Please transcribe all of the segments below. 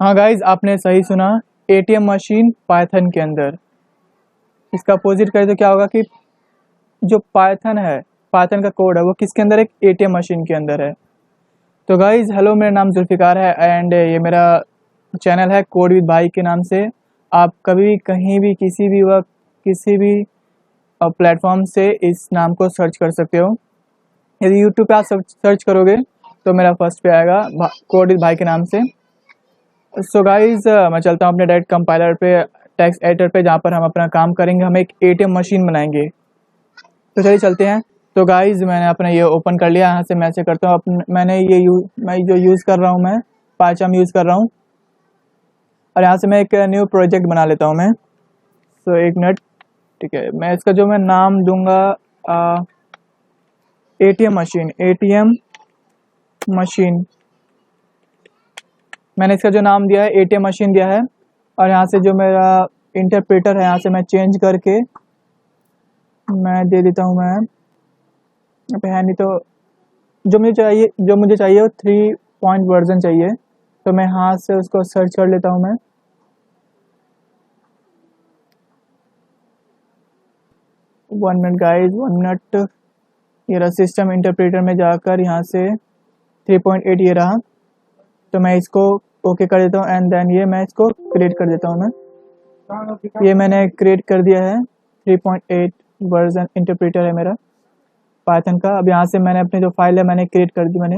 हाँ गाइज, आपने सही सुना। एटीएम मशीन पाइथन के अंदर। इसका अपोजिट करें तो क्या होगा कि जो पाइथन है, पाइथन का कोड है वो किसके अंदर है? एक एटीएम मशीन के अंदर है। तो गाइज हेलो, मेरा नाम जुल्फ़िकार है एंड ये मेरा चैनल है कोड विद भाई के नाम से। आप कभी भी कहीं भी किसी भी वक्त किसी भी प्लेटफॉर्म से इस नाम को सर्च कर सकते हो। यदि यूट्यूब पे आप सर्च करोगे तो मेरा फर्स्ट पे आएगा कोड विद भाई के नाम से। सो गाइज मैं चलता हूँ अपने डायरेक्ट कंपाइलर पे, टेक्स्ट एडिटर पे, जहाँ पर हम अपना काम करेंगे। हम एक एटीएम मशीन बनाएंगे। तो चलिए चलते हैं। तो गाइज मैंने अपना ये ओपन कर लिया। यहाँ से मैं ऐसे करता हूँ मैं जो यूज़ कर रहा हूँ, मैं पाइथन यूज़ कर रहा हूँ। और यहाँ से मैं एक न्यू प्रोजेक्ट बना लेता हूँ मैं। सो एक मिनट, ठीक है। मैं इसका जो मैं नाम दूंगा एटीएम मशीन। मैंने इसका जो नाम दिया है एटीएम मशीन दिया है। और यहाँ से जो मेरा इंटरप्रेटर है, यहाँ से मैं चेंज करके मैं दे देता हूँ। मैं यहाँ पे है नहीं, तो जो मुझे चाहिए वो 3 वर्जन चाहिए। तो मैं हाथ से उसको सर्च कर लेता हूँ मैं। One minute guys, 1 minute. ये रहा सिस्टम इंटरप्रेटर में जाकर, यहाँ से 3.8 ये रहा। तो मैं इसको ओके कर देता हूँ एंड देन ये मैं इसको क्रिएट कर देता हूँ मैं। ये मैंने क्रिएट कर दिया है। 3.8 वर्जन इंटरप्रेटर है मेरा पाइथन का। अब यहाँ से मैंने अपनी जो फाइल है मैंने क्रिएट कर दी मैंने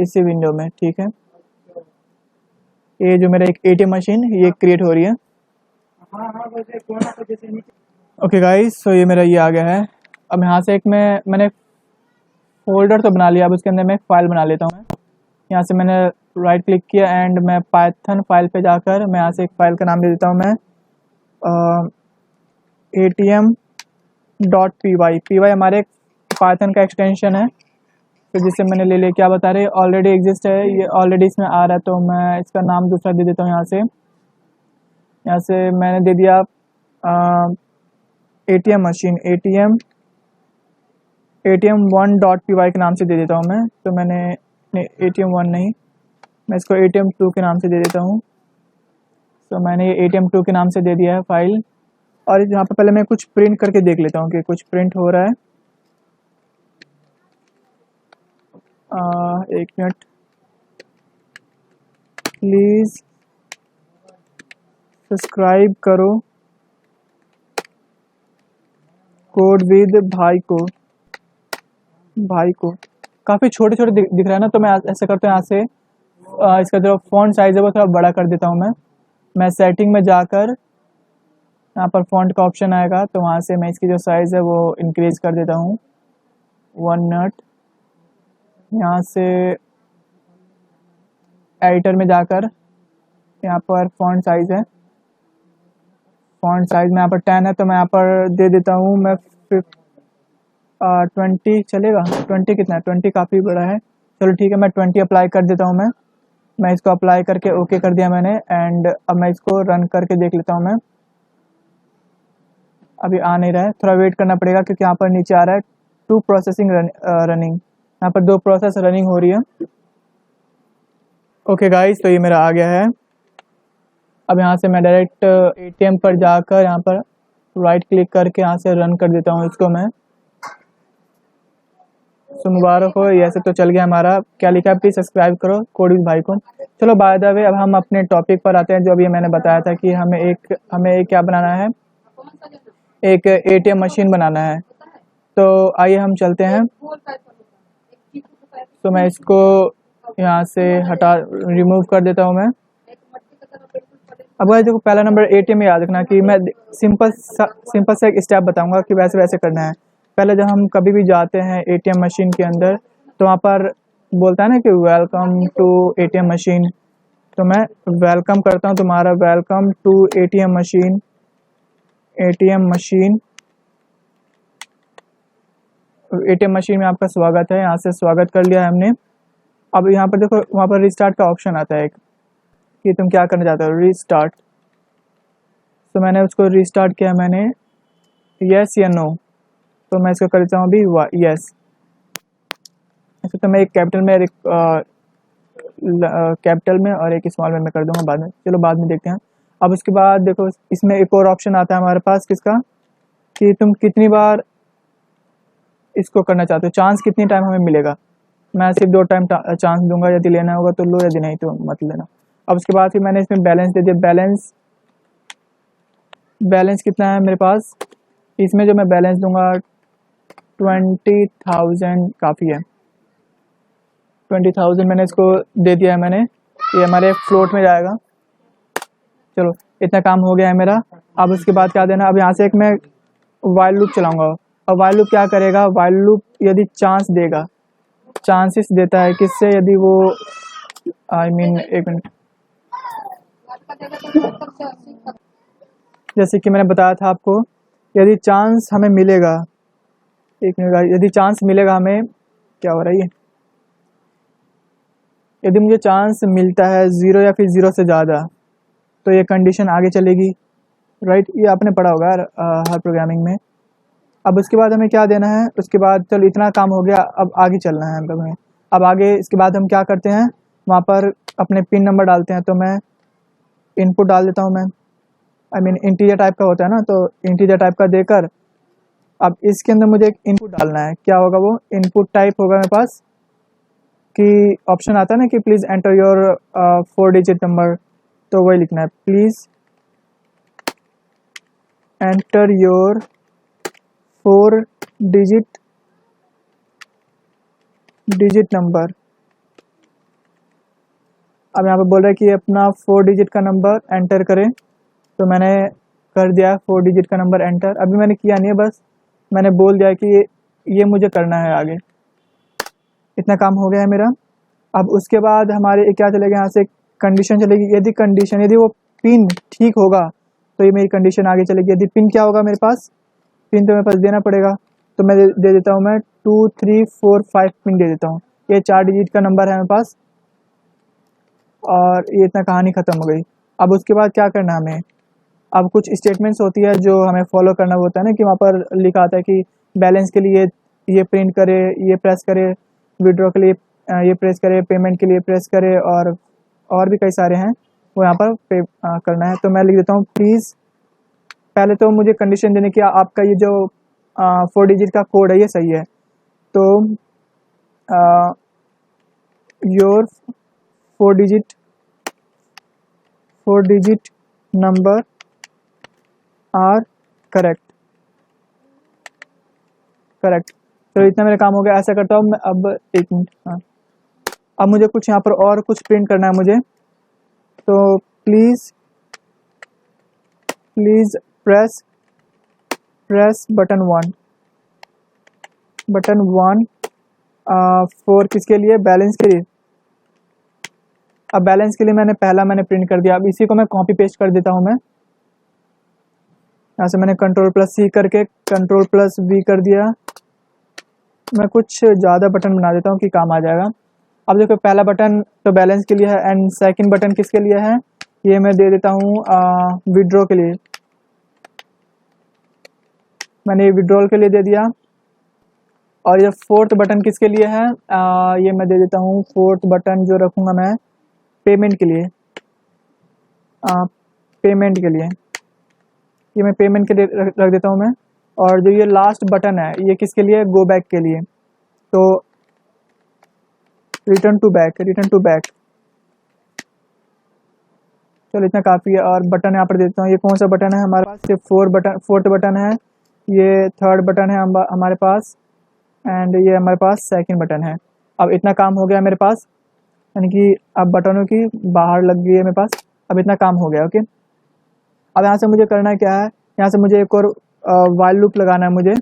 इसी विंडो में, ठीक है। ये जो मेरा एक एटीएम मशीन ये क्रिएट हो रही है। ओके गाइस, तो ये मेरा ये आ गया है। अब यहाँ से मैंने फोल्डर तो बना लिया। अब उसके अंदर मैं एक फाइल बना लेता हूँ मैं। यहाँ से मैंने राइट क्लिक किया एंड मैं पाइथन फाइल पे जाकर मैं यहाँ से एक फाइल का नाम दे देता हूँ मैं atm.py। हमारे एक पाइथन का एक्सटेंशन है, तो जिसे मैंने ले लिया। क्या बता रहे, ऑलरेडी एग्जिस्ट है, ये ऑलरेडी इसमें आ रहा है। तो मैं इसका नाम दूसरा दे देता हूँ। यहाँ से मैंने दे दिया एटीएम मशीन, atm1.py के नाम से दे देता हूँ मैं। तो मैंने atm1 नहीं, मैं इसको atm2 के नाम से दे देता हूँ। तो मैंने ये atm2 के नाम से दे दिया है फाइल। और यहाँ पर पहले मैं कुछ प्रिंट करके देख लेता हूँ कि कुछ प्रिंट हो रहा है। एक मिनट प्लीज़, सब्सक्राइब करो कोड विद भाई को। काफ़ी छोटे छोटे दिख रहा है ना, तो मैं ऐसा करता हूँ। यहाँ से इसका जो फ़ॉन्ट साइज़ है वो थोड़ा बड़ा कर देता हूँ मैं सेटिंग में जाकर, यहाँ पर फ़ॉन्ट का ऑप्शन आएगा, तो वहाँ से मैं इसकी जो साइज़ है वो इंक्रीज़ कर देता हूँ 1 मिनट। यहाँ से एडिटर में जाकर यहाँ पर फ़ॉन्ट साइज़ है, फ़ॉन्ट साइज़ में यहाँ पर 10 है, तो मैं यहाँ पर दे देता हूँ मैं 20 चलेगा। 20 कितना है? 20 काफ़ी बड़ा है। चलो ठीक है, मैं 20 अप्लाई कर देता हूँ मैं इसको अप्लाई करके ओके कर दिया मैंने एंड अब मैं इसको रन करके देख लेता हूँ मैं। अभी आ नहीं रहा है, थोड़ा वेट करना पड़ेगा क्योंकि यहाँ पर नीचे आ रहा है 2 प्रोसेसिंग रनिंग। यहाँ पर 2 प्रोसेस रनिंग हो रही है। ओके गाइस, तो ये मेरा आ गया है। अब यहाँ से मैं डायरेक्ट एटीएम पर जाकर यहाँ पर राइट क्लिक करके यहाँ से रन कर देता हूँ इसको मैं। सो मुबारक हो, ये ऐसे तो चल गया हमारा। क्या लिखा है, प्लीज़ सब्सक्राइब करो कोड विद भाई को। चलो बाय द वे, अब हम अपने टॉपिक पर आते हैं। जो अभी मैंने बताया था कि हमें एक क्या बनाना है, एक एटीएम मशीन बनाना है। तो आइए हम चलते हैं। तो मैं इसको यहाँ से रिमूव कर देता हूँ मैं। अब गाइस देखो, पहला नंबर एटीएम में याद रखना कि मैं सिंपल सा एक स्टेप बताऊंगा कि वैसे वैसे करना है। पहले जब हम कभी भी जाते हैं एटीएम मशीन के अंदर, तो वहाँ पर बोलता है ना कि वेलकम टू एटीएम मशीन। तो मैं वेलकम करता हूँ तुम्हारा, welcome to ATM machine. ATM machine में आपका स्वागत है। यहाँ से स्वागत कर लिया है हमने। अब यहाँ पर देखो, वहाँ पर रिस्टार्ट का ऑप्शन आता है एक, कि तुम क्या करना चाहते हो, रीस्टार्ट। तो मैंने उसको रीस्टार्ट किया मैंने, यस या नो। तो मैं इसको कर देता हूँ अभी यस। ऐसे तो मैं एक कैपिटल में कैपिटल में और एक स्मॉल में मैं कर दूंगा बाद में, चलो बाद में देखते हैं। अब उसके बाद देखो इसमें एक और ऑप्शन आता है हमारे पास किसका, कि तुम कितनी बार इसको करना चाहते हो, चांस कितनी टाइम हमें मिलेगा। मैं सिर्फ 2 टाइम चांस दूंगा, यदि लेना होगा तो लो, यदि नहीं तो मत लेना। अब उसके बाद फिर मैंने इसमें बैलेंस दे दिया। बैलेंस कितना है मेरे पास, इसमें जो मैं बैलेंस दूंगा 20,000 काफ़ी है। 20,000 मैंने इसको दे दिया है मैंने, ये हमारे फ्लोट में जाएगा। चलो इतना काम हो गया है मेरा। अब उसके बाद क्या देना, अब यहाँ से एक मैं वाइल लूप चलाऊंगा। और वाइल लूप क्या करेगा, वाइल लूप यदि चांस देगा, चांसेस देता है किससे, यदि वो एक मिनट, जैसे कि मैंने बताया था आपको, यदि चांस हमें मिलेगा, एक मिनट, यदि चांस मिलेगा हमें, क्या हो रहा है ये, यदि मुझे चांस मिलता है 0 या फिर 0 से ज़्यादा, तो ये कंडीशन आगे चलेगी, राइट। ये आपने पढ़ा होगा हर प्रोग्रामिंग में। अब उसके बाद हमें क्या देना है, उसके बाद चलो इतना काम हो गया, अब आगे चलना है हम लोग में। अब आगे इसके बाद हम क्या करते हैं, वहाँ पर अपने पिन नंबर डालते हैं। तो मैं इनपुट डाल देता हूँ, मैं इंटीजर टाइप का होता है ना, तो इंटीजर टाइप का देकर अब इसके अंदर मुझे एक इनपुट डालना है। क्या होगा वो इनपुट टाइप होगा मेरे पास, कि ऑप्शन आता है ना कि please enter your 4 digit number, तो वही लिखना है, please enter your 4 digit number. अब यहाँ पे बोल रहा है कि अपना 4 डिजिट का नंबर एंटर करें, तो मैंने कर दिया 4 डिजिट का नंबर एंटर। अभी मैंने किया नहीं है, बस मैंने बोल दिया कि ये मुझे करना है आगे। इतना काम हो गया है मेरा। अब उसके बाद हमारे क्या चलेगा, यहाँ से कंडीशन चलेगी। यदि वो पिन ठीक होगा तो ये मेरी कंडीशन आगे चलेगी। यदि पिन क्या होगा मेरे पास, पिन तो मेरे पास देना पड़ेगा, तो मैं दे देता हूँ, मैं 2 3 4 5 पिन दे देता हूँ। ये 4 डिजिट का नंबर है मेरे पास, और ये इतना कहानी ख़त्म हो गई। अब उसके बाद क्या करना है हमें, अब कुछ स्टेटमेंट्स होती है जो हमें फॉलो करना होता है ना, कि वहाँ पर लिखा आता है कि बैलेंस के लिए ये प्रिंट करे, ये प्रेस करे, विड्रॉ के लिए ये प्रेस करे, पेमेंट के लिए प्रेस करे, और भी कई सारे हैं वो यहाँ पर करना है। तो मैं लिख देता हूँ प्लीज़, पहले तो मुझे कंडीशन देने की आपका ये जो 4 डिजिट का कोड है ये सही है, तो your 4 digit number are correct. तो इतना मेरा काम हो गया। ऐसा करता हूँ मैं। अब एक मिनट, हाँ, अब मुझे कुछ यहाँ पर और कुछ प्रिंट करना है मुझे, तो प्लीज़ प्रेस बटन 1 फॉर किसके लिए, बैलेंस के लिए। अब बैलेंस के लिए मैंने प्रिंट कर दिया। अब इसी को मैं कॉपी पेस्ट कर देता हूँ। मैं यहाँ से मैंने Ctrl+C करके Ctrl+V कर दिया। मैं कुछ ज़्यादा बटन बना देता हूँ कि काम आ जाएगा। अब देखो पहला बटन तो बैलेंस के लिए है, एंड सेकंड बटन किसके लिए है, ये मैं दे देता हूँ विड्रॉ के लिए। मैंने ये विड्रॉल के लिए दे दिया। और ये फोर्थ बटन किसके लिए है, ये मैं दे देता हूँ, फोर्थ बटन जो रखूँगा मैं पेमेंट के लिए। ये मैं पेमेंट के लिए रख देता हूँ मैं। और जो ये लास्ट बटन है ये किसके लिए, गो बैक के लिए। तो रिटर्न टू बैक। चलो इतना काफ़ी है। और बटन यहाँ पर देता हूँ, ये कौन सा बटन है हमारे पास, ये फोर्थ बटन है, ये थर्ड बटन है हमारे पास, एंड ये हमारे पास सेकंड बटन है। अब इतना काम हो गया मेरे पास, यानी कि अब बटनों की बाहर लग गई है मेरे पास। अब इतना काम हो गया, ओके। अब यहाँ से मुझे करना क्या है, यहाँ से मुझे एक और वाइल लूप लगाना है मुझे।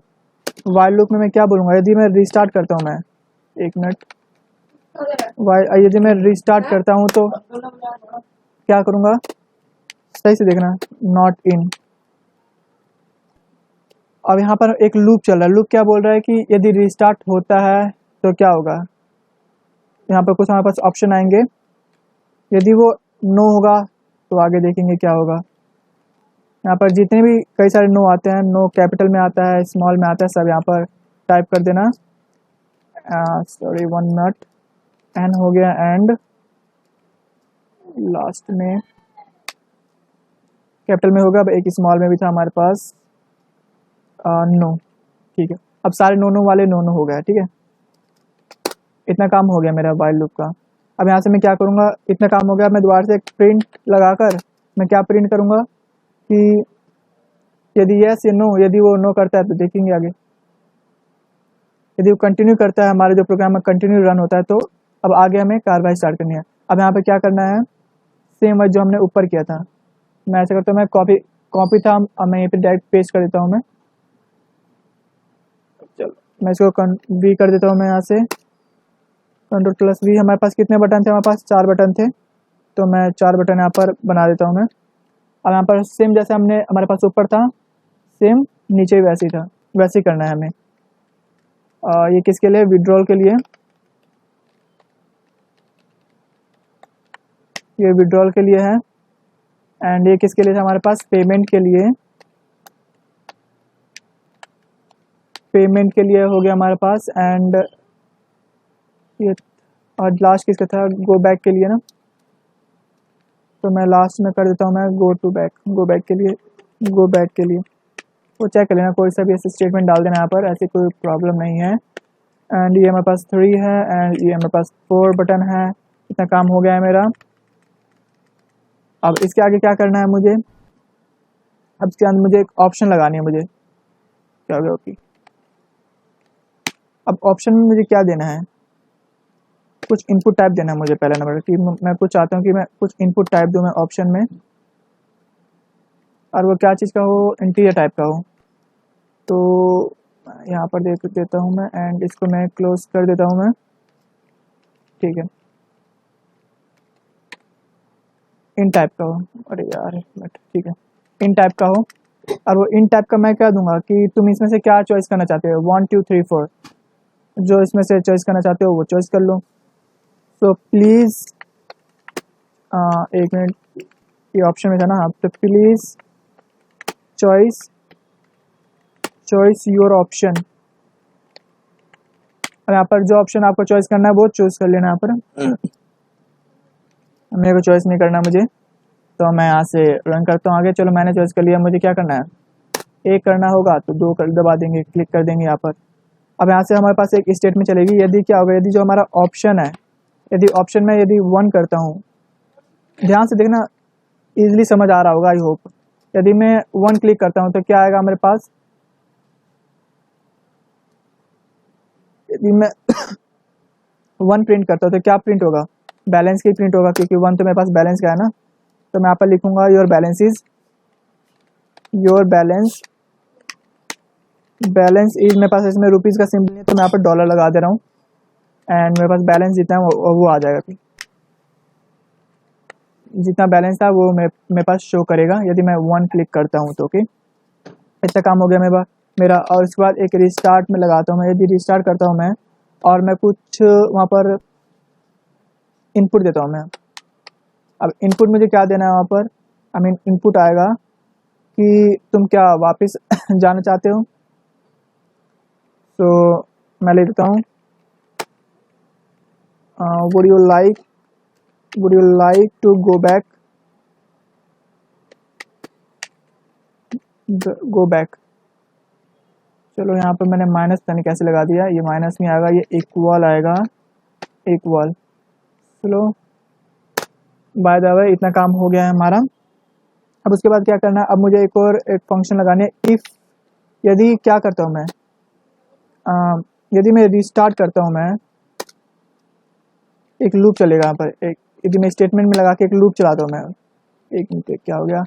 वाइल लूप में मैं क्या बोलूँगा, यदि मैं रिस्टार्ट करता हूँ, मैं एक मिनट, यदि मैं रिस्टार्ट करता हूँ तो क्या करूँगा, सही से देखना, नॉट इन। अब यहाँ पर एक लूप चल रहा है। लूप क्या बोल रहा है कि यदि रिस्टार्ट होता है तो क्या होगा। यहाँ पर कुछ हमारे पास ऑप्शन आएंगे, यदि वो नो होगा तो आगे देखेंगे क्या होगा। यहाँ पर जितने भी कई सारे नो आते हैं, नो कैपिटल में आता है, स्मॉल में आता है, सब यहाँ पर टाइप कर देना। सॉरी 1 मिनट, एन हो गया एंड लास्ट में कैपिटल में होगा, अब एक स्मॉल में भी था हमारे पास नो। ठीक है, अब सारे नो नो वाले नो नो हो गया। ठीक है, इतना काम हो गया मेरा वाइल लूप का। अब यहाँ से मैं क्या करूँगा, इतना काम हो गया, मैं दोबारा से एक प्रिंट लगाकर मैं क्या प्रिंट करूँगा कि यदि यस या नो, यदि वो नो करता है तो देखेंगे आगे। यदि वो कंटिन्यू करता है, हमारे जो प्रोग्राम में कंटिन्यू रन होता है, तो अब आगे हमें कार्रवाई स्टार्ट करनी है। अब यहाँ पे क्या करना है, सेम वर्ड जो हमने ऊपर किया था, मैं ऐसा करता हूँ, मैं कॉपी था, अब मैं यहाँ पे डायरेक्ट पेस्ट कर देता हूँ मैं। चलो मैं इसको वी कर देता हूँ मैं यहाँ से, Ctrl+V। हमारे पास कितने बटन थे, हमारे पास 4 बटन थे, तो मैं 4 बटन यहाँ पर बना देता हूँ मैं। अब यहाँ पर सेम जैसे हमने हमारे पास ऊपर था, सेम नीचे भी वैसे ही था, वैसे ही करना है हमें। ये किसके लिए, विड्रॉल के लिए, ये विड्रॉल के लिए है। एंड ये किसके लिए था हमारे पास, पेमेंट के लिए, पेमेंट के लिए हो गया हमारे पास। एंड ये और लास्ट किसका था, गो बैक के लिए ना, तो मैं लास्ट में कर देता हूँ मैं go to back, go back के लिए, गो बैक के लिए वो चेक कर लेना, कोई सा भी ऐसे स्टेटमेंट डाल देना यहाँ पर, ऐसी कोई प्रॉब्लम नहीं है। एंड ये हमारे पास 3 है, एंड ये हमारे पास 4 बटन है। इतना काम हो गया है मेरा। अब इसके आगे क्या करना है मुझे, अब इसके अंदर मुझे एक ऑप्शन लगानी है मुझे, क्या हो गया ओके। अब ऑप्शन में मुझे क्या देना है, कुछ इनपुट टाइप देना है मुझे पहला नंबर कि मैं कुछ चाहता हूँ कि मैं कुछ इनपुट टाइप दूँ मैं ऑप्शन में, और वो क्या चीज़ का हो, इंटीजर टाइप का हो। तो यहाँ पर देख देता हूँ मैं, एंड इसको मैं क्लोज कर देता हूँ मैं। ठीक है, इन टाइप का हो, अरे यार एक मिनट, ठीक है, इन टाइप का हो। और वो इन टाइप का मैं क्या दूंगा कि तुम इसमें से क्या चॉइस करना चाहते हो, 1 2 3 4, जो इसमें से चॉइस करना चाहते हो वो चॉइस कर लो। तो प्लीज़ एक मिनट, ये ऑप्शन में था ना, तो please choice choice your option, और यहाँ पर जो ऑप्शन आपको चॉइस करना है वो चूज कर लेना। यहाँ पर मेरे को चॉइस नहीं करना मुझे, तो मैं यहाँ से रन करता हूँ आगे। चलो मैंने चॉइस कर लिया, मुझे क्या करना है, एक करना होगा तो 2 कर दबा देंगे, क्लिक कर देंगे यहाँ पर। अब यहाँ से हमारे पास एक स्टेटमेंट चलेगी, यदि क्या होगा, यदि जो हमारा ऑप्शन है, यदि ऑप्शन में यदि 1 करता हूँ, ध्यान से देखना, इजीली समझ आ रहा होगा आई होप। यदि मैं 1 क्लिक करता हूँ तो क्या आएगा मेरे पास, यदि मैं 1 प्रिंट करता हूँ तो क्या प्रिंट होगा, बैलेंस की प्रिंट होगा, क्योंकि 1 तो मेरे पास बैलेंस का है ना। तो मैं यहाँ पर लिखूंगा your balance is, your balance, balance is, मेरे पास इसमें रुपीज़ का सिंबल नहीं है तो मैं यहाँ पर डॉलर लगा दे रहा हूँ, एंड मेरे पास बैलेंस जितना है वो आ जाएगा, जितना बैलेंस था वो मेरे पास शो करेगा यदि मैं 1 क्लिक करता हूँ तो। ओके, इतना काम हो गया मेरा। और उसके बाद एक रिस्टार्ट में लगाता हूँ मैं, यदि रिस्टार्ट करता हूँ मैं और मैं कुछ वहाँ पर इनपुट देता हूँ मैं। अब इनपुट मुझे क्या देना है वहाँ पर, आई मीन इनपुट आएगा कि तुम क्या वापस जाना चाहते हो। तो मैं ले देता हूँ would you like to go back, go back। चलो यहाँ पर मैंने माइनस पता नहीं कैसे लगा दिया, ये माइनस नहीं आएगा, ये इक्वल आएगा, इक्वल। चलो बाय द वे इतना काम हो गया है हमारा। अब उसके बाद क्या करना है, अब मुझे एक फंक्शन लगानी है, इफ़, यदि क्या करता हूँ मैं, यदि मैं रिस्टार्ट करता हूँ मैं, एक लूप चलेगा यहाँ पर, एक यदि मैं स्टेटमेंट में लगा के एक लूप चलाता हूँ मैं, एक मिनट क्या हो गया,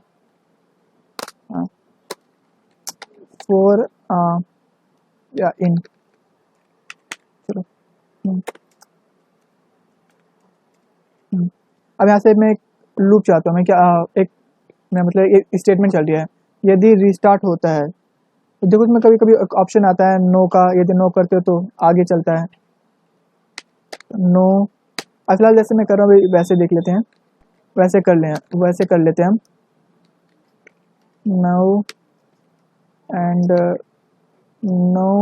फॉर या इन, चलो अब यहाँ से मैं एक लूप चाहता हूँ मैं, क्या एक मैं मतलब एक स्टेटमेंट चल रही है, यदि रिस्टार्ट होता है, देखो इसमें कभी कभी ऑप्शन आता है नो का, यदि नो करते हो तो आगे चलता है, नो। फिलहाल जैसे मैं कर रहा हूँ वैसे देख लेते हैं, वैसे कर लेते हैं हम, no and no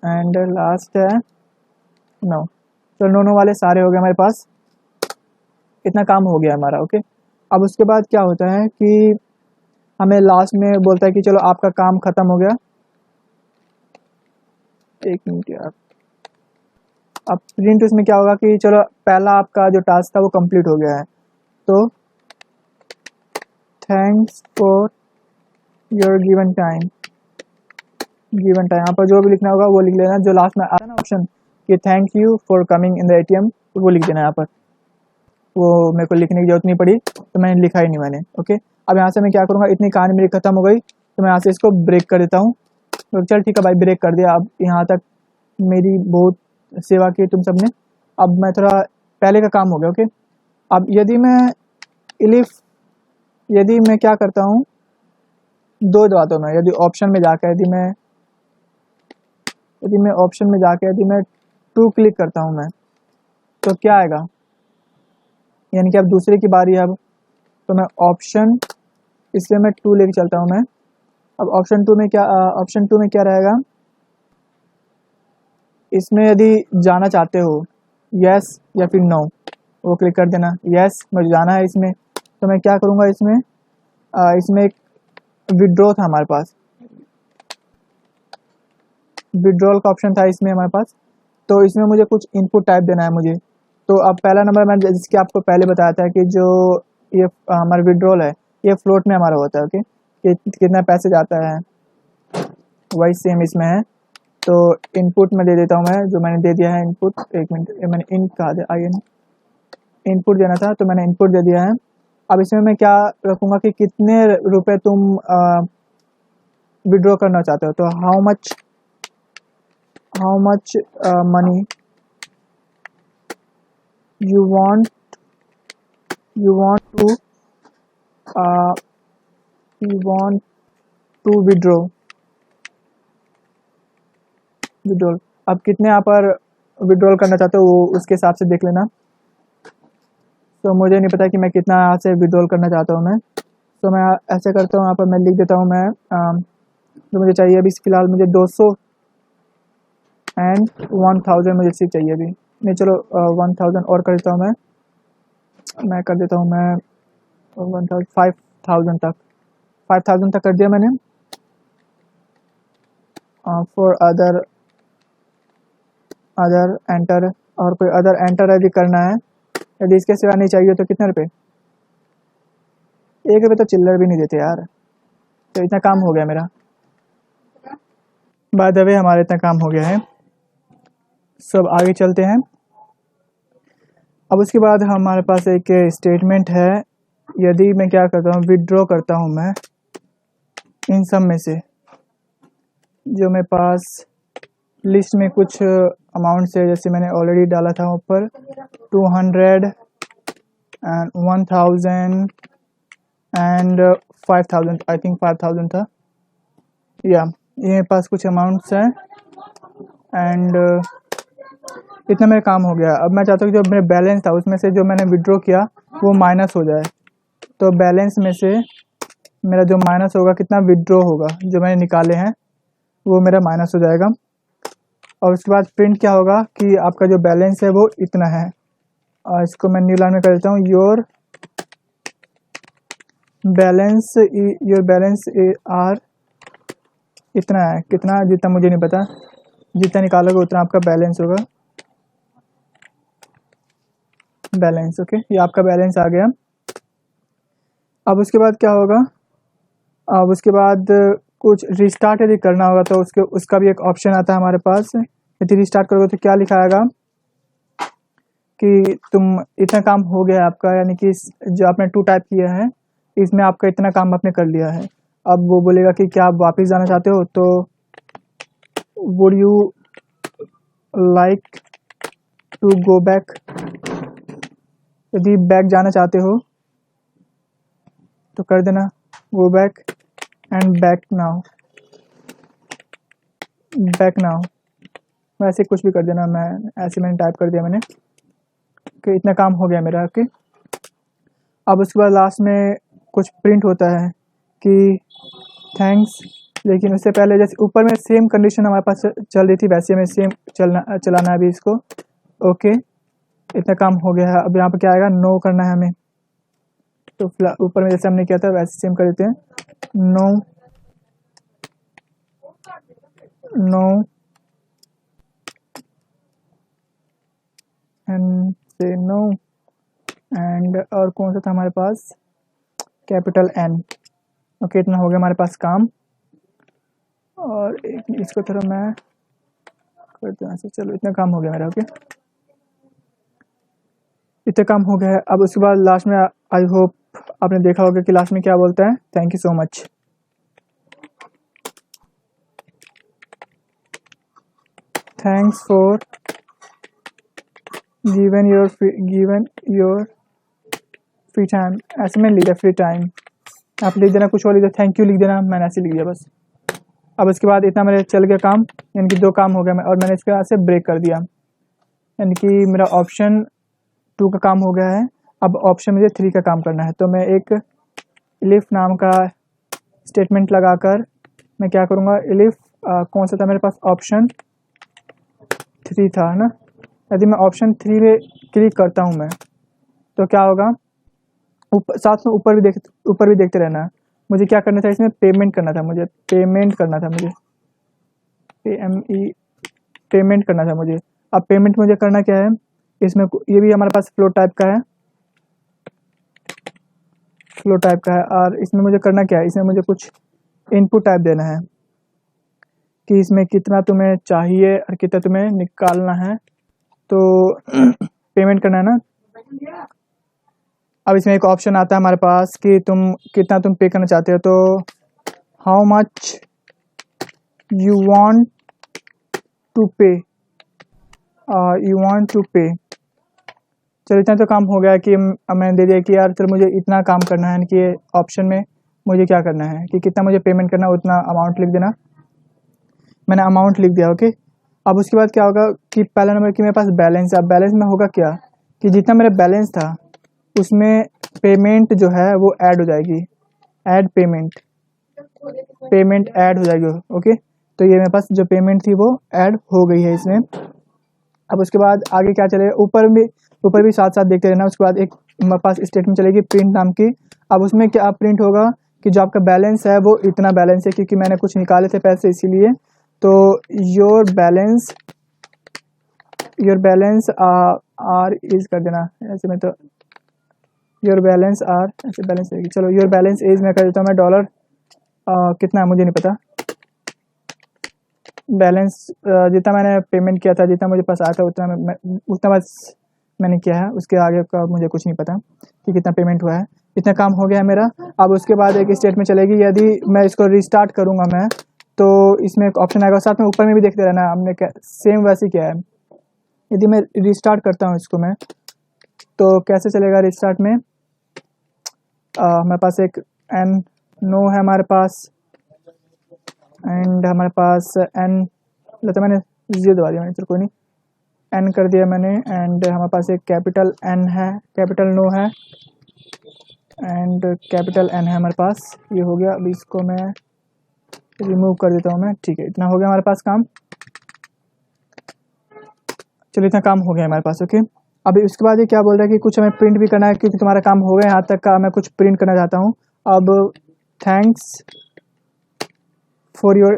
and last है नो। तो नो वाले सारे हो गए हमारे पास। इतना काम हो गया हमारा। ओके, अब उसके बाद क्या होता है कि हमें लास्ट में बोलता है कि चलो आपका काम ख़त्म हो गया। एक मिनट यार, अब प्रिंट उसमें क्या होगा कि चलो पहला आपका जो टास्क था वो कंप्लीट हो गया है, तो thanks for your given time, यहाँ पर जो भी लिखना होगा वो लिख लेना। जो लास्ट में आता है ना ऑप्शन कि thank you for coming in the ATM, वो लिख देना यहाँ पर। वो मेरे को लिखने की जरूरत नहीं पड़ी, तो मैंने लिखा ही नहीं मैंने। ओके, अब यहाँ से मैं क्या करूँगा, इतनी कहानी मेरी खत्म हो गई, तो मैं यहाँ से इसको ब्रेक कर देता हूँ। तो चल ठीक है भाई, ब्रेक कर दिया। अब यहाँ तक मेरी बहुत सेवा की तुम सबने। अब मैं थोड़ा पहले का काम हो गया। ओके, अब यदि मैं क्या करता हूँ, दो बातों में, यदि ऑप्शन में जाकर यदि मैं ऑप्शन में जाकर यदि मैं टू क्लिक करता हूँ मैं, तो क्या आएगा, यानी कि अब दूसरे की बारी है। अब तो मैं ऑप्शन, इसलिए मैं टू लेके चलता हूँ मैं। अब ऑप्शन टू में क्या रहेगा, इसमें यदि जाना चाहते हो यस या फिर नो, वो क्लिक कर देना। यस मुझे जाना है इसमें, तो मैं क्या करूँगा, इसमें एक विड्रॉ था हमारे पास, विड्रॉल का ऑप्शन था इसमें हमारे पास। तो इसमें मुझे कुछ इनपुट टाइप देना है मुझे। तो अब पहला नंबर मैं जिसके आपको पहले बताया था कि जो ये हमारा विड्रॉल है ये फ्लोट में हमारा होता है। ओके, कि कितना पैसे जाता है, वही सेम इसमें है। तो इनपुट में दे देता हूँ मैं, जो मैंने दे दिया है इनपुट। एक मिनट, मैंने इन कहा था, आई इनपुट देना था, तो मैंने इनपुट दे दिया है। अब इसमें मैं क्या रखूँगा कि कितने रुपए तुम विड्रॉ करना चाहते हो, तो how much money you want to withdraw। अब कितने यहाँ पर विड्रॉल करना चाहते हो वो उसके हिसाब से देख लेना। तो मुझे नहीं पता कि मैं कितना यहाँ से विड्रॉल करना चाहता हूँ मैं, तो मैं ऐसे करता हूँ, यहाँ पर मैं लिख देता हूँ मैं जो मुझे चाहिए अभी फ़िलहाल मुझे 200 एंड 1000 मुझे सिर्फ चाहिए अभी। नहीं चलो 1000 और कर देता हूँ मैं कर देता हूँ मैं 5000 तक, 5000 तक कर दिया मैंने। फॉर अदर एंटर, और कोई अदर एंटर यदि करना है, यदि इसके सिवा नहीं चाहिए, तो कितने रुपए, 1 रुपये तो चिल्लर भी नहीं देते यार। तो इतना काम हो गया मेरा, बाय द वे हमारा इतना काम हो गया है। सब आगे चलते हैं। अब उसके बाद हमारे पास एक स्टेटमेंट है, यदि मैं क्या करता हूँ, विड्रॉ करता हूँ मैं इन सब में से, जो मेरे पास लिस्ट में कुछ अमाउंट है, जैसे मैंने ऑलरेडी डाला था ऊपर 200 एंड 1000 एंड 5000, आई थिंक 5000 था या ये मेरे पास कुछ अमाउंट्स हैं। एंड इतना मेरा काम हो गया। अब मैं चाहता हूँ कि जो मेरा बैलेंस था उसमें से जो मैंने विड्रॉ किया वो माइनस हो जाए। तो बैलेंस में से मेरा जो माइनस होगा, कितना विड्रॉ होगा जो मैंने निकाले हैं, वो मेरा माइनस हो जाएगा। और उसके बाद प्रिंट क्या होगा कि आपका जो बैलेंस है वो इतना है। और इसको मैं न्यू लाइन में कर देता हूँ, योर बैलेंस आर इतना है। कितना, जितना मुझे नहीं पता, जितना निकालोगे उतना आपका बैलेंस होगा, बैलेंस। ओके, ये आपका बैलेंस आ गया। अब उसके बाद क्या होगा, अब उसके बाद कुछ रिस्टार्ट यदि करना होगा तो उसका भी एक ऑप्शन आता है हमारे पास। यदि रिस्टार्ट करोगे तो क्या लिखा आएगा कि तुम इतना काम हो गया आपका, यानी कि जो आपने 2 टाइप किया है इसमें आपका इतना काम आपने कर लिया है। अब वो बोलेगा कि क्या आप वापस जाना चाहते हो, तो would you like to go back, यदि बैक जाना चाहते हो तो कर देना go back and back now, वैसे कुछ भी कर देना। मैंने टाइप कर दिया मैंने कि इतना काम हो गया मेरा। ओके, अब उसके बाद लास्ट में कुछ प्रिंट होता है कि थैंक्स, लेकिन उससे पहले जैसे ऊपर में सेम कंडीशन हमारे पास चल रही थी वैसे हमें सेम चलाना है अभी इसको। ओके, इतना काम हो गया है। अब यहाँ पे क्या आएगा, नो करना है हमें। तो ऊपर में जैसे हमने किया था वैसे सेम कर देते हैं, नो नो एंड से नो। एंड और कौन सा था हमारे पास, कैपिटल एन। ओके, इतना हो गया हमारे पास काम। और इसको थोड़ा मैं करते हैं, चलो इतना काम हो गया मेरा। ओके, इतना काम हो गया है। अब उसके बाद लास्ट में आई होप आपने देखा होगा कि लास्ट में क्या बोलता है, thank you so much. Thanks for given your free time. ऐसे में लिख दिया फ्री टाइम, आप लिख देना कुछ और लिख देना, थैंक यू लिख देना, मैंने ऐसे लिख दिया बस। अब उसके बाद इतना मेरे चल गया काम, यानी कि 2 काम हो गया और मैंने इसके बाद से ब्रेक कर दिया, यानी कि मेरा ऑप्शन 2 का काम हो गया है। अब ऑप्शन मुझे 3 का काम करना है। तो मैं एक इलिफ नाम का स्टेटमेंट लगाकर मैं क्या करूँगा, इलिफ कौन सा था मेरे पास, ऑप्शन 3 था ना। यदि मैं ऑप्शन 3 में क्लिक करता हूँ मैं, तो क्या होगा, साथ में ऊपर भी देखते रहना है। मुझे क्या करना था, इसमें पेमेंट करना था मुझे, पेमेंट करना था मुझे, पेमेंट करना था मुझे। अब पेमेंट मुझे करना क्या है, इसमें ये भी हमारे पास फ्लो टाइप का है, फ्लो टाइप का है। और इसमें मुझे करना क्या है, इसमें मुझे कुछ इनपुट टाइप देना है कि इसमें कितना तुम्हें चाहिए और कितना तुम्हें निकालना है। तो पेमेंट करना है ना। अब इसमें एक ऑप्शन आता है हमारे पास कि कितना तुम पे करना चाहते हो। तो how much you want to pay, you want to pay. चलो इतना तो काम हो गया कि मैंने दे दिया कि यार चलो मुझे इतना काम करना है, कि ऑप्शन में मुझे क्या करना है कि कितना मुझे पेमेंट करना है, उतना अमाउंट लिख देना। मैंने अमाउंट लिख दिया। ओके, अब उसके बाद क्या होगा कि पहला नंबर की मेरे पास बैलेंस है। अब बैलेंस में होगा क्या कि जितना मेरा बैलेंस था उसमें पेमेंट जो है वो ऐड हो जाएगी, ऐड पेमेंट, पेमेंट ऐड हो जाएगी। ओके, तो ये मेरे पास जो पेमेंट थी वो ऐड हो गई है इसमें। अब उसके बाद आगे क्या चलेगा, ऊपर भी साथ साथ देखते रहना। उसके बाद एक हमारे पास स्टेटमेंट चलेगी प्रिंट नाम की। अब उसमें क्या प्रिंट होगा कि जो आपका बैलेंस है वो इतना बैलेंस है, क्योंकि मैंने कुछ निकाले थे पैसे इसीलिए। तो योर बैलेंस आर इज कर देना ऐसे में, तो योर बैलेंस आर ऐसे बैलेंस रहेगी। चलो योर बैलेंस इज में कर देता हूँ मैं डॉलर, कितना है मुझे नहीं पता, बैलेंस जितना मैंने पेमेंट किया था, जितना मुझे पास आया था उतना बस मैंने किया है। उसके आगे का मुझे कुछ नहीं पता कि कितना पेमेंट हुआ है। इतना काम हो गया है मेरा। अब उसके बाद एक स्टेटमेंट चलेगी, यदि मैं इसको रिस्टार्ट करूँगा मैं, तो इसमें एक ऑप्शन आएगा, साथ में ऊपर में भी देखते रहना हमने क्या सेम वैसे क्या है। यदि मैं रिस्टार्ट करता हूँ इसको मैं, तो कैसे चलेगा रिस्टार्ट में, हमारे पास एक एन नो है हमारे पास, एंड हमारे पास एन लेते मैंने 0 दबा दिया मैंने, चलो कोई नहीं, एन कर दिया मैंने। एंड हमारे पास एक कैपिटल एन है, कैपिटल नो है, एंड कैपिटल एन है हमारे पास। ये हो गया। अब इसको मैं रिमूव कर देता हूँ मैं। ठीक है, इतना हो गया हमारे पास काम। चलो इतना काम हो गया हमारे पास। ओके, अभी उसके बाद ये क्या बोल रहा है कि कुछ हमें प्रिंट भी करना है, क्योंकि तुम्हारा काम हो गया यहाँ तक का, मैं कुछ प्रिंट करना चाहता हूँ। अब thanks for your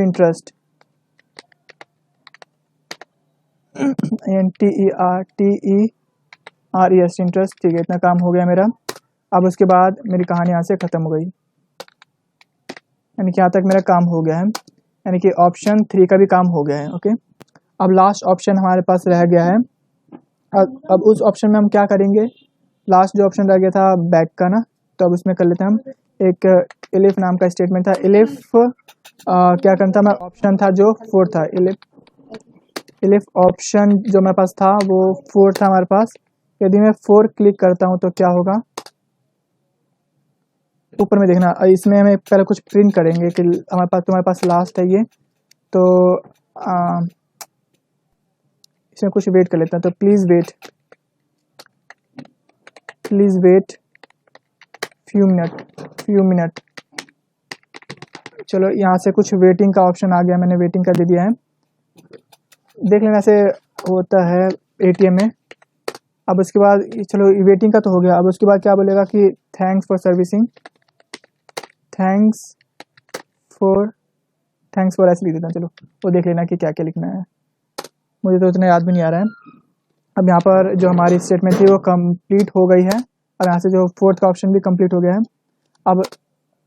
interest, TEREST interest. ठीक है, इतना काम हो गया मेरा। अब उसके बाद मेरी कहानी यहाँ से ख़त्म हो गई, यानी कि यहाँ तक मेरा काम हो गया है, यानी कि ऑप्शन 3 का भी काम हो गया है। ओके, अब लास्ट ऑप्शन हमारे पास रह गया है। अब उस ऑप्शन में हम क्या करेंगे, लास्ट जो ऑप्शन रह गया था बैक का ना, तो अब उसमें कर लेते हैं हम एक इलिफ नाम का स्टेटमेंट था। इलिफ क्या करना था, मैं ऑप्शन था जो 4 था, इलिफ ऑप्शन जो मेरे पास था वो 4 था हमारे पास। यदि मैं 4 क्लिक करता हूँ तो क्या होगा, ऊपर में देखना। इसमें हमें पहले कुछ प्रिंट करेंगे कि तुम्हारे पास लास्ट है ये, तो इसमें कुछ वेट कर लेते हैं। तो प्लीज़ वेट फ्यू मिनट। चलो यहाँ से कुछ वेटिंग का ऑप्शन आ गया, मैंने वेटिंग का दे दिया है। देख लेना से होता है एटीएम में। अब उसके बाद चलो वेटिंग का तो हो गया। अब उसके बाद क्या बोलेगा कि thanks for servicing, thanks for, thanks for ऐसे लिख देता हूँ। चलो वो देख लेना कि क्या क्या लिखना है, मुझे तो उतना याद भी नहीं आ रहा है। अब यहाँ पर जो हमारी स्टेटमेंट थी वो कंप्लीट हो गई है। अब यहाँ से जो फोर्थ का ऑप्शन भी कंप्लीट हो गया है। अब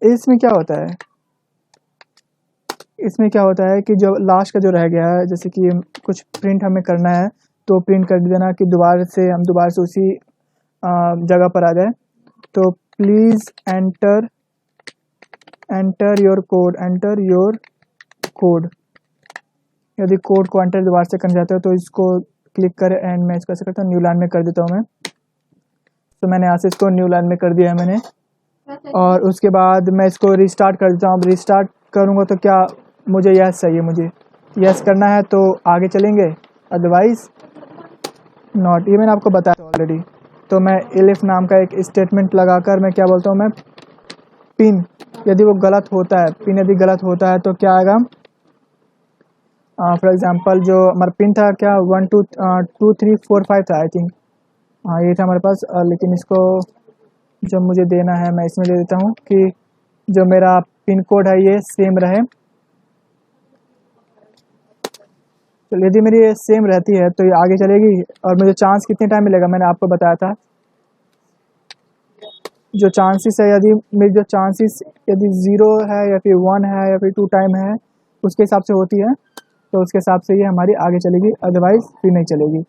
इसमें क्या होता है, इसमें क्या होता है कि जो लास्ट का जो रह गया है, जैसे कि कुछ प्रिंट हमें करना है तो प्रिंट कर देना कि दोबारा से हम दोबारा से उसी जगह पर आ जाए। तो please enter enter your code, enter your code. यदि कोड को एंटर दोबारा से करना चाहते हो तो इसको क्लिक कर एंड मैं इसको ऐसे करता हूँ, न्यू लाइन में कर देता हूँ मैं। तो मैंने यहाँ से इसको न्यू लाइन में कर दिया है मैंने। और उसके बाद मैं इसको रिस्टार्ट कर देता हूँ। अब रिस्टार्ट करूँगा तो क्या, मुझे यस चाहिए, मुझे यस करना है तो आगे चलेंगे, अदरवाइज नॉट। ये मैंने आपको बताया ऑलरेडी। तो मैं एलिफ नाम का एक स्टेटमेंट लगाकर मैं क्या बोलता हूँ, मैं पिन, यदि वो गलत होता है, पिन यदि गलत होता है तो क्या आएगा। फॉर एग्जांपल जो हमारा पिन था क्या 1 2 2 3 4 5 था आई थिंक। हाँ ये था हमारे पास। लेकिन इसको जो मुझे देना है मैं इसमें दे देता हूँ कि जो मेरा पिन कोड है ये सेम रहे। तो यदि मेरी ये सेम रहती है तो ये आगे चलेगी। और मुझे चांस कितने टाइम मिलेगा, मैंने आपको बताया था जो चांसेस है, यदि मेरी जो चांसेस यदि 0 है या फिर 1 है या फिर 2 टाइम है उसके हिसाब से होती है, तो उसके हिसाब से ये हमारी आगे चलेगी, अदरवाइज फिर नहीं चलेगी।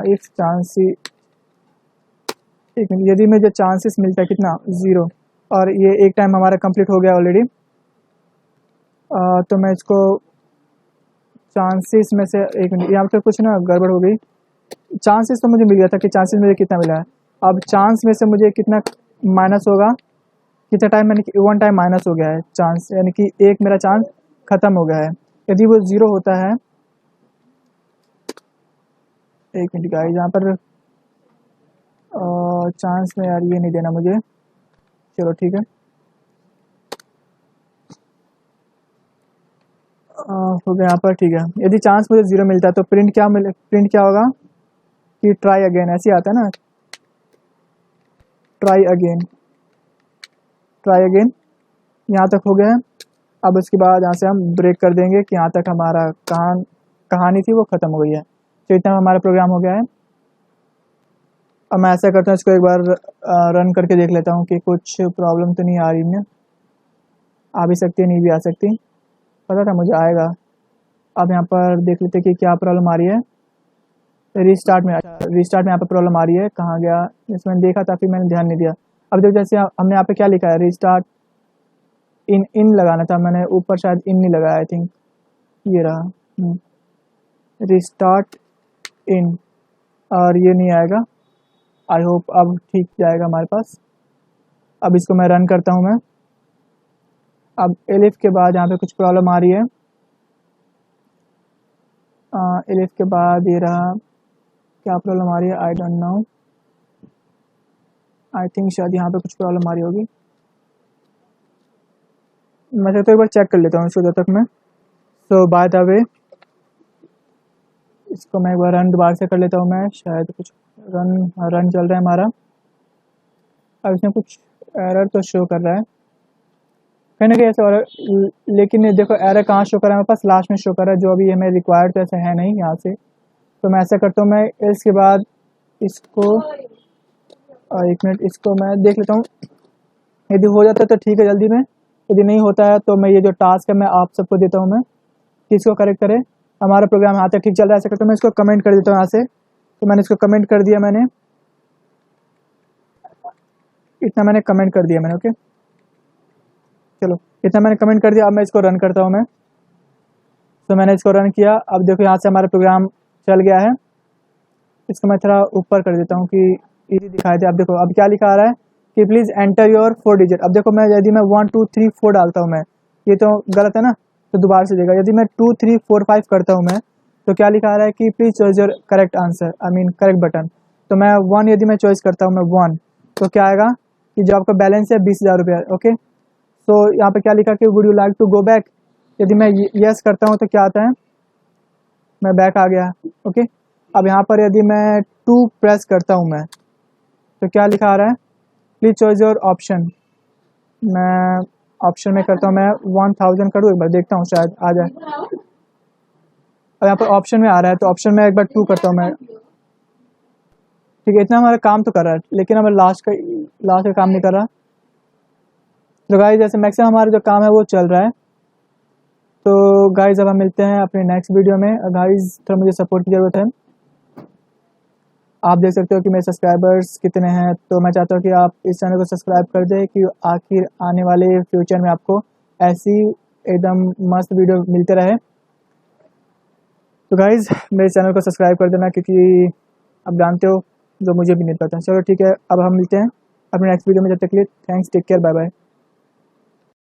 इफ चांसेस, एक मिनट, यदि मुझे चांसेस मिलता है कितना 0, और ये एक टाइम हमारा कंप्लीट हो गया ऑलरेडी, तो मैं इसको चांसेस में से, एक मिनट यहाँ पे कुछ ना गड़बड़ हो गई। चांसेस तो मुझे मिल गया था कि चांसेस मुझे कितना मिला है। अब चांस में से मुझे कितना माइनस होगा, कितना टाइम, यानी कि 1 टाइम माइनस हो गया है चांस, यानी कि एक मेरा चांस खत्म हो गया है। यदि वो 0 होता है, एक मिनट गाइस यहाँ पर चांस में यार ये नहीं देना मुझे, चलो ठीक है। हो गया यहाँ पर, ठीक है। यदि चांस मुझे 0 मिलता है तो प्रिंट क्या प्रिंट क्या होगा कि ट्राई अगेन, ऐसे आता है ना, ट्राई अगेन, ट्राई अगेन। यहाँ तक हो गया है। अब उसके बाद यहाँ से हम ब्रेक कर देंगे कि यहाँ तक हमारा कहानी थी वो ख़त्म हो गई है। तो इतना हमारा प्रोग्राम हो गया है। अब मैं ऐसा करता हूँ, इसको एक बार रन करके देख लेता हूँ कि कुछ प्रॉब्लम तो नहीं आ रही है। आ भी सकती है, नहीं भी आ सकती, पता था मुझे आएगा। अब यहाँ पर देख लेते कि क्या प्रॉब्लम आ रही है। रीस्टार्ट में, रीस्टार्ट में यहाँ पर प्रॉब्लम आ रही है, कहाँ गया, इसमें देखा था फिर मैंने ध्यान नहीं दिया। अब देखो जैसे हमने यहाँ पे क्या लिखा है, रीस्टार्ट इन लगाना था मैंने, ऊपर शायद इन नहीं लगाया आई थिंक, ये रहा रिस्टार्ट इन, और ये नहीं आएगा। आई होप अब ठीक जाएगा हमारे पास। अब इसको मैं रन करता हूँ मैं। अब एलिफ के बाद यहाँ पे कुछ प्रॉब्लम आ रही है। एलिफ के बाद ये रहा, क्या प्रॉब्लम आ रही है I don't know, I think शायद यहाँ पे कुछ प्रॉब्लम आ रही होगी। मैं तो एक बार चेक कर लेता हूँ इसको जब तक मैं। सो बाय द वे इसको मैं एक बार रन दोबारा से कर लेता हूँ मैं, शायद कुछ रन चल रहा है हमारा। अब इसमें कुछ एरर तो शो कर रहा है कहीं ना कहीं ऐसा हो रहा है, लेकिन ये देखो एरर कहाँ शो कर रहा है मेरे पास, लास्ट में शो कर रहा है, जो अभी हमें रिक्वायर्ड तो ऐसा है नहीं यहाँ से। तो मैं ऐसा करता हूँ, मैं इसके बाद इसको एक मिनट इसको मैं देख लेता हूँ, यदि हो जाता है तो ठीक है जल्दी में, यदि नहीं होता है तो मैं ये जो टास्क है मैं आप सबको देता हूँ मैं कि इसको करेक्ट करें। हमारा प्रोग्राम यहाँ तक ठीक चल रहा है, ऐसा करता हूँ मैं इसको कमेंट कर देता हूँ यहाँ से। तो मैंने इसको कमेंट कर दिया, मैंने इतना मैंने कमेंट कर दिया मैंने, ओके चलो इतना मैंने कमेंट कर दिया। अब मैं इसको रन करता हूँ मैं। तो मैंने इसको रन किया। अब देखो यहाँ से हमारा प्रोग्राम चल गया है। इसको मैं थोड़ा ऊपर कर देता हूँ कि इजी दिखाई दे। अब देखो अब क्या लिखा आ रहा है कि प्लीज़ एंटर योर 4 डिजिट। अब देखो मैं यदि मैं 1 2 3 4 डालता हूँ मैं, ये तो गलत है ना, तो दोबारा से देगा। यदि मैं 2 3 4 5 करता हूँ मैं, तो क्या लिखा आ रहा है कि please choice your correct answer, I mean correct button. तो मैं 1 यदि मैं चॉइस करता हूँ मैं 1, तो क्या आएगा कि जो आपका बैलेंस है 20,000 रुपया, ओके। तो यहाँ पे क्या लिखा कि would you like to go back, यदि मैं यस करता हूँ तो क्या आता है, मैं बैक आ गया। ओके, अब यहाँ पर यदि मैं 2 प्रेस करता हूँ मैं, तो क्या लिखा आ रहा है, प्लीज चॉइस योर ऑप्शन। मैं ऑप्शन में करता हूँ, मैं 1000 करूँ, एक बार देखता हूँ शायद आ जाए। अब यहाँ पर ऑप्शन में आ रहा है, तो ऑप्शन में एक बार 2 करता हूँ मैं। ठीक है, इतना हमारा काम तो कर रहा है, लेकिन हमें लास्ट का काम नहीं कर रहा। तो गाइस जैसे मैक्सिमम हमारा जो काम है वो चल रहा है। तो गाइस अब हम मिलते हैं अपने नेक्स्ट वीडियो में। गाइस थोड़ा मुझे सपोर्ट की ज़रूरत है। आप देख सकते हो कि मेरे सब्सक्राइबर्स कितने हैं, तो मैं चाहता हूँ कि आप इस चैनल को सब्सक्राइब कर दें कि आखिर आने वाले फ्यूचर में आपको ऐसी एकदम मस्त वीडियो मिलते रहे। तो गाइज़ मेरे चैनल को सब्सक्राइब कर देना, क्योंकि आप जानते हो जो मुझे भी नहीं पता। चलो ठीक है, अब हम मिलते हैं अपने नेक्स्ट वीडियो में। जब तक के लिए thanks, take care, bye bye.